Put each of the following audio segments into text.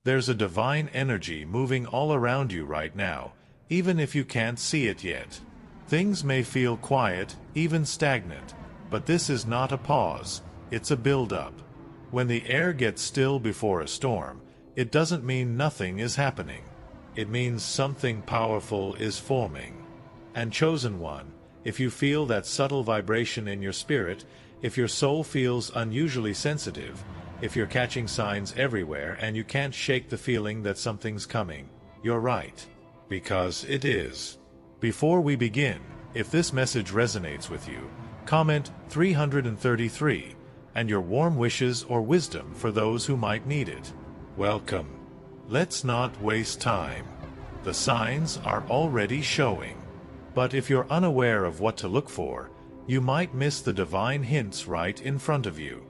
There's a divine energy moving all around you right now, even if you can't see it yet. Things may feel quiet, even stagnant, but this is not a pause, it's a build-up. When the air gets still before a storm, it doesn't mean nothing is happening. It means something powerful is forming. And chosen one, if you feel that subtle vibration in your spirit, if your soul feels unusually sensitive, if you're catching signs everywhere and you can't shake the feeling that something's coming, you're right. Because it is. Before we begin, if this message resonates with you, comment 333 and your warm wishes or wisdom for those who might need it. Welcome. Let's not waste time. The signs are already showing. But if you're unaware of what to look for, you might miss the divine hints right in front of you.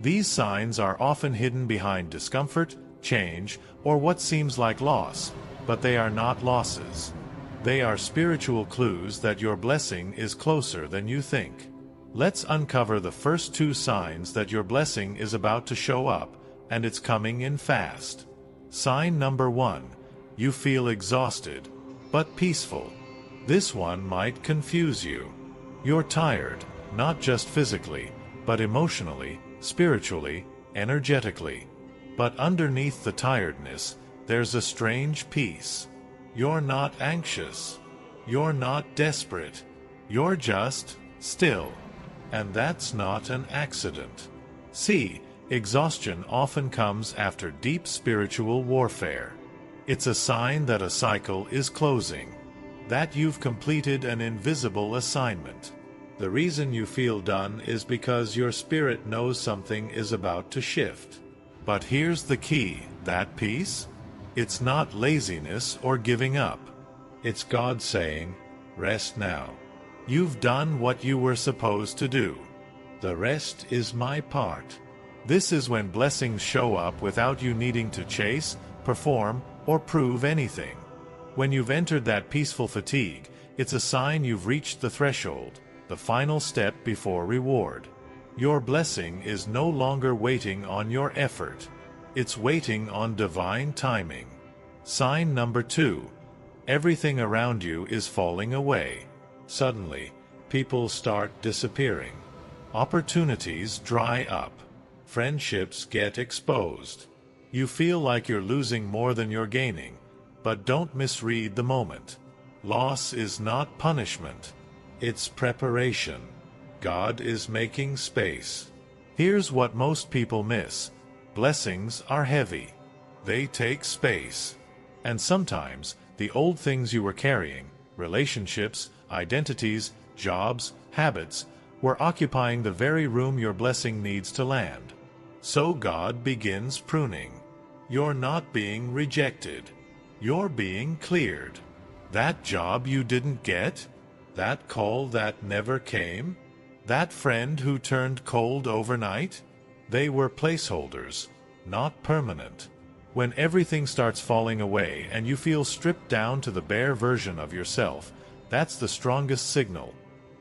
These signs are often hidden behind discomfort, change, or what seems like loss, but they are not losses. They are spiritual clues that your blessing is closer than you think. Let's uncover the first two signs that your blessing is about to show up, and it's coming in fast. Sign number 1. You feel exhausted, but peaceful. This one might confuse you. You're tired, not just physically, but emotionally, spiritually, energetically. But underneath the tiredness, there's a strange peace. You're not anxious. You're not desperate. You're just still. And that's not an accident. See, exhaustion often comes after deep spiritual warfare. It's a sign that a cycle is closing, that you've completed an invisible assignment. The reason you feel done is because your spirit knows something is about to shift. But here's the key, that peace? It's not laziness or giving up. It's God saying, rest now. You've done what you were supposed to do. The rest is my part. This is when blessings show up without you needing to chase, perform, or prove anything. When you've entered that peaceful fatigue, it's a sign you've reached the threshold, the final step before reward. Your blessing is no longer waiting on your effort. It's waiting on divine timing. Sign number 2. Everything around you is falling away. Suddenly, people start disappearing. Opportunities dry up. Friendships get exposed. You feel like you're losing more than you're gaining, but don't misread the moment. Loss is not punishment. It's preparation. God is making space. Here's what most people miss. Blessings are heavy. They take space. And sometimes, the old things you were carrying, relationships, identities, jobs, habits, were occupying the very room your blessing needs to land. So God begins pruning. You're not being rejected. You're being cleared. That job you didn't get? That call that never came? That friend who turned cold overnight? They were placeholders, not permanent. When everything starts falling away and you feel stripped down to the bare version of yourself, that's the strongest signal.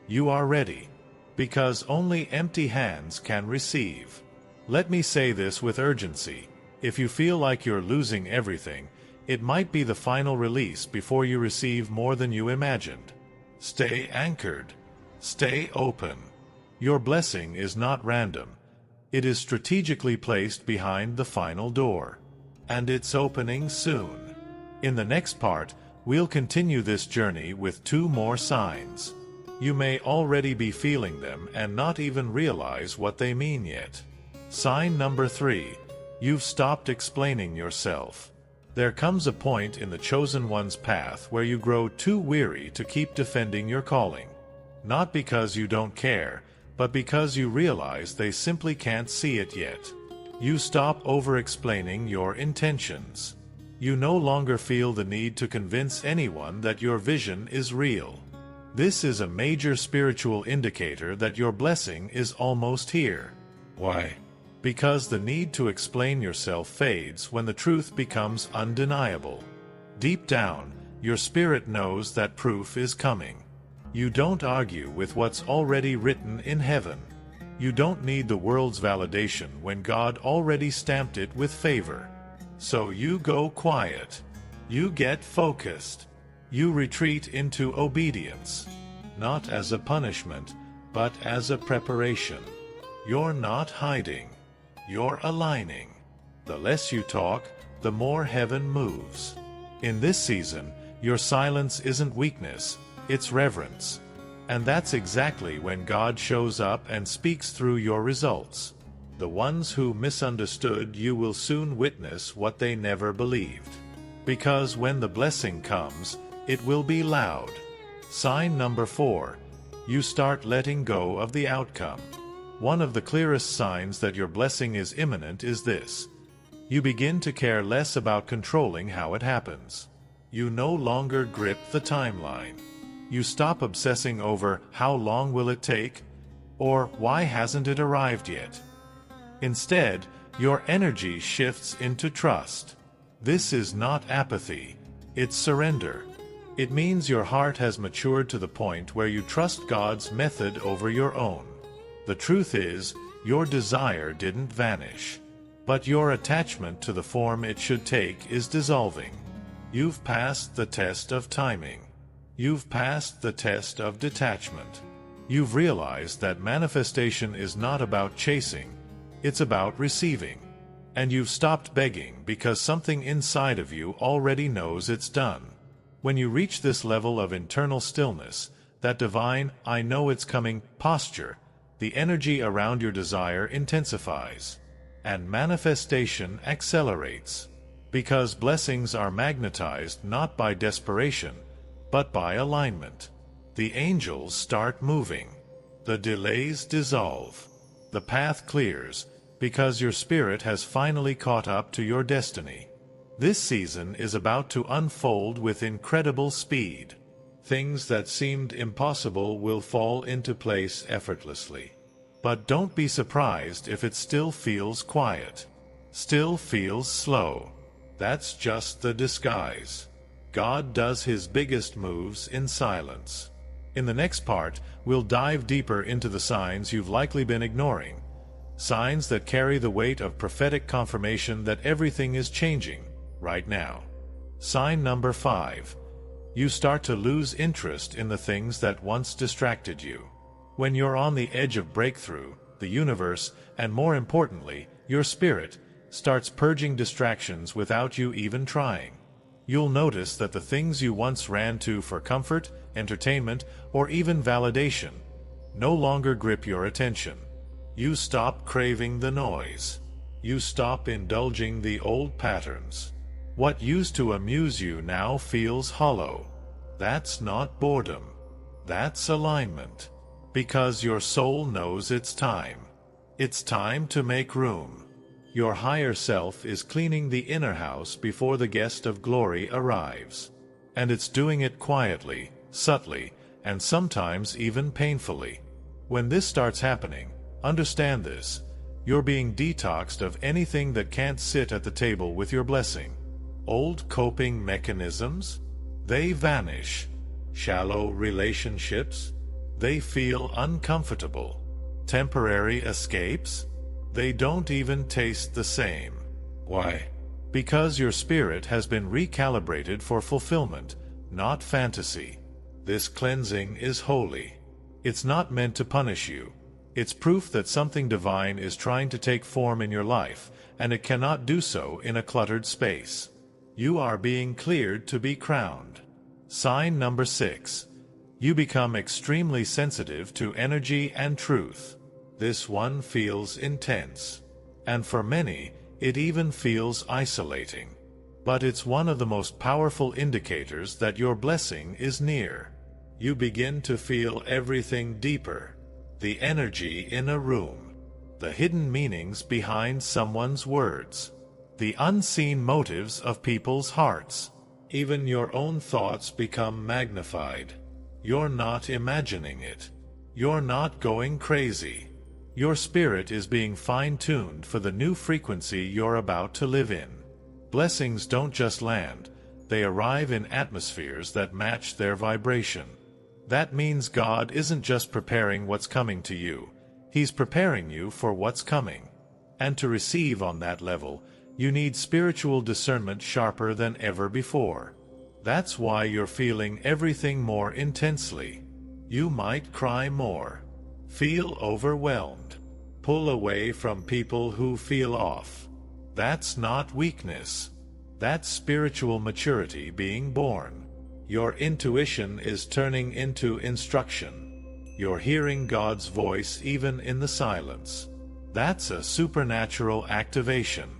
You are ready. Because only empty hands can receive. Let me say this with urgency. If you feel like you're losing everything, it might be the final release before you receive more than you imagined. Stay anchored. Stay open. Your blessing is not random. It is strategically placed behind the final door. And it's opening soon. In the next part, we'll continue this journey with 2 more signs. You may already be feeling them and not even realize what they mean yet. Sign number 3. You've stopped explaining yourself. There comes a point in the chosen one's path where you grow too weary to keep defending your calling. Not because you don't care, but because you realize they simply can't see it yet. You stop over-explaining your intentions. You no longer feel the need to convince anyone that your vision is real. This is a major spiritual indicator that your blessing is almost here. Why? Because the need to explain yourself fades when the truth becomes undeniable. Deep down, your spirit knows that proof is coming. You don't argue with what's already written in heaven. You don't need the world's validation when God already stamped it with favor. So you go quiet. You get focused. You retreat into obedience. Not as a punishment, but as a preparation. You're not hiding. You're aligning. The less you talk, the more heaven moves. In this season, your silence isn't weakness, it's reverence. And that's exactly when God shows up and speaks through your results. The ones who misunderstood you will soon witness what they never believed. Because when the blessing comes, it will be loud. Sign number 4. You start letting go of the outcome. One of the clearest signs that your blessing is imminent is this. You begin to care less about controlling how it happens. You no longer grip the timeline. You stop obsessing over how long will it take, or why hasn't it arrived yet. Instead, your energy shifts into trust. This is not apathy, it's surrender. It means your heart has matured to the point where you trust God's method over your own. The truth is, your desire didn't vanish, but your attachment to the form it should take is dissolving. You've passed the test of timing. You've passed the test of detachment. You've realized that manifestation is not about chasing, it's about receiving. And you've stopped begging because something inside of you already knows it's done. When you reach this level of internal stillness, that divine, I know it's coming posture, the energy around your desire intensifies, and manifestation accelerates. Because blessings are magnetized not by desperation, but by alignment. The angels start moving. The delays dissolve. The path clears, because your spirit has finally caught up to your destiny. This season is about to unfold with incredible speed. Things that seemed impossible will fall into place effortlessly. But don't be surprised if it still feels quiet. Still feels slow. That's just the disguise. God does his biggest moves in silence. In the next part, we'll dive deeper into the signs you've likely been ignoring. Signs that carry the weight of prophetic confirmation that everything is changing right now. Sign number 5. You start to lose interest in the things that once distracted you. When you're on the edge of breakthrough, the universe, and more importantly, your spirit, starts purging distractions without you even trying. You'll notice that the things you once ran to for comfort, entertainment, or even validation no longer grip your attention. You stop craving the noise. You stop indulging the old patterns. What used to amuse you now feels hollow. That's not boredom. That's alignment. Because your soul knows it's time. It's time to make room. Your higher self is cleaning the inner house before the guest of glory arrives. And it's doing it quietly, subtly, and sometimes even painfully. When this starts happening, understand this. You're being detoxed of anything that can't sit at the table with your blessing. Old coping mechanisms? They vanish. Shallow relationships? They feel uncomfortable. Temporary escapes? They don't even taste the same. Why? Because your spirit has been recalibrated for fulfillment, not fantasy. This cleansing is holy. It's not meant to punish you. It's proof that something divine is trying to take form in your life, and it cannot do so in a cluttered space. You are being cleared to be crowned. Sign number 6. You become extremely sensitive to energy and truth. This one feels intense. And for many, it even feels isolating. But it's one of the most powerful indicators that your blessing is near. You begin to feel everything deeper. The energy in a room. The hidden meanings behind someone's words. The unseen motives of people's hearts. Even your own thoughts become magnified. You're not imagining it. You're not going crazy. Your spirit is being fine-tuned for the new frequency you're about to live in. Blessings don't just land, they arrive in atmospheres that match their vibration. That means God isn't just preparing what's coming to you, He's preparing you for what's coming. And to receive on that level, you need spiritual discernment sharper than ever before. That's why you're feeling everything more intensely. You might cry more, feel overwhelmed, pull away from people who feel off. That's not weakness. That's spiritual maturity being born. Your intuition is turning into instruction. You're hearing God's voice even in the silence. That's a supernatural activation.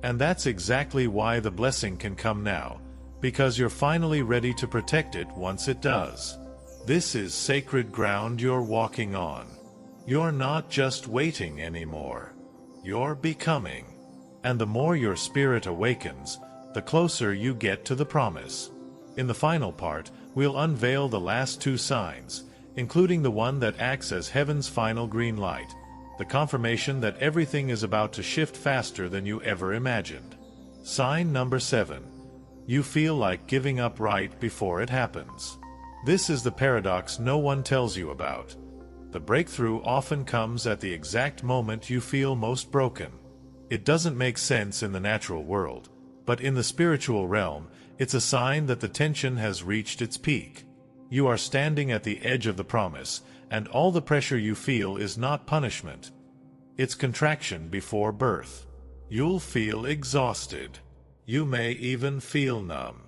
And that's exactly why the blessing can come now, because you're finally ready to protect it once it does. This is sacred ground you're walking on. You're not just waiting anymore. You're becoming. And the more your spirit awakens, the closer you get to the promise. In the final part, we'll unveil the last two signs, including the one that acts as heaven's final green light, the confirmation that everything is about to shift faster than you ever imagined. Sign number 7. You feel like giving up right before it happens. This is the paradox no one tells you about. The breakthrough often comes at the exact moment you feel most broken. It doesn't make sense in the natural world, but in the spiritual realm, it's a sign that the tension has reached its peak. You are standing at the edge of the promise, and all the pressure you feel is not punishment. It's contraction before birth. You'll feel exhausted. You may even feel numb.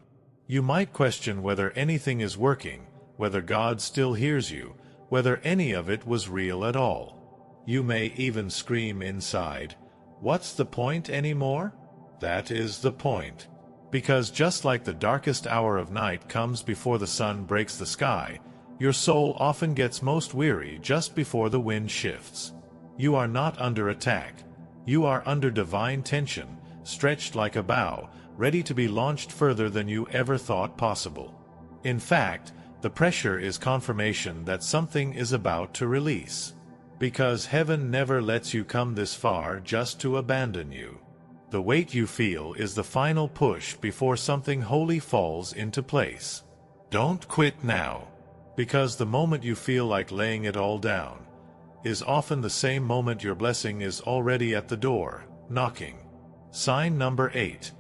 You might question whether anything is working, whether God still hears you, whether any of it was real at all. You may even scream inside, "What's the point anymore?" That is the point. Because just like the darkest hour of night comes before the sun breaks the sky, your soul often gets most weary just before the wind shifts. You are not under attack. You are under divine tension, stretched like a bow, ready to be launched further than you ever thought possible. In fact, the pressure is confirmation that something is about to release. Because heaven never lets you come this far just to abandon you. The weight you feel is the final push before something holy falls into place. Don't quit now. Because the moment you feel like laying it all down is often the same moment your blessing is already at the door, knocking. Sign number 8.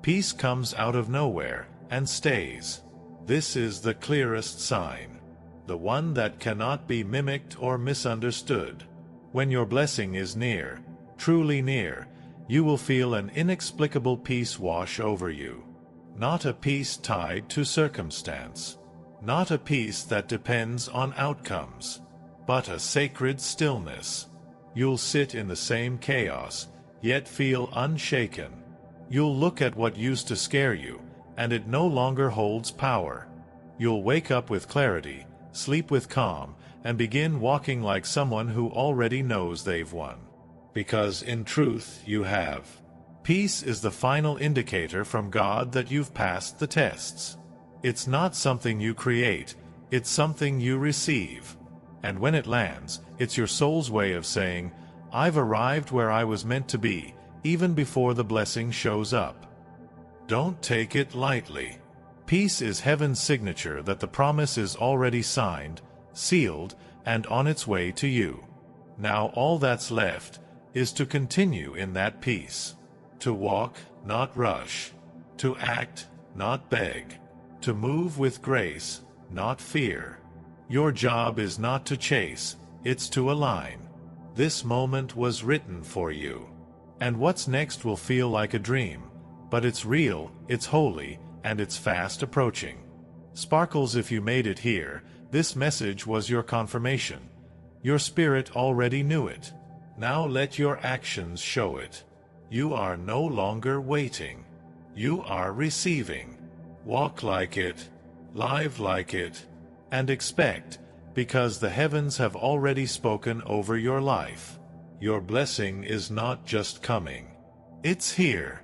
Peace comes out of nowhere and stays. This is the clearest sign, the one that cannot be mimicked or misunderstood. When your blessing is near, truly near, you will feel an inexplicable peace wash over you. Not a peace tied to circumstance, not a peace that depends on outcomes, but a sacred stillness. You'll sit in the same chaos, yet feel unshaken. You'll look at what used to scare you, and it no longer holds power. You'll wake up with clarity, sleep with calm, and begin walking like someone who already knows they've won. Because in truth you have. Peace is the final indicator from God that you've passed the tests. It's not something you create, it's something you receive. And when it lands, it's your soul's way of saying, "I've arrived where I was meant to be," even before the blessing shows up. Don't take it lightly. Peace is heaven's signature that the promise is already signed, sealed, and on its way to you. Now all that's left is to continue in that peace. To walk, not rush. To act, not beg. To move with grace, not fear. Your job is not to chase, it's to align. This moment was written for you. And what's next will feel like a dream. But it's real, it's holy, and it's fast approaching. Sparkles, if you made it here, this message was your confirmation. Your spirit already knew it. Now let your actions show it. You are no longer waiting. You are receiving. Walk like it, live like it, and expect, because the heavens have already spoken over your life. Your blessing is not just coming. It's here.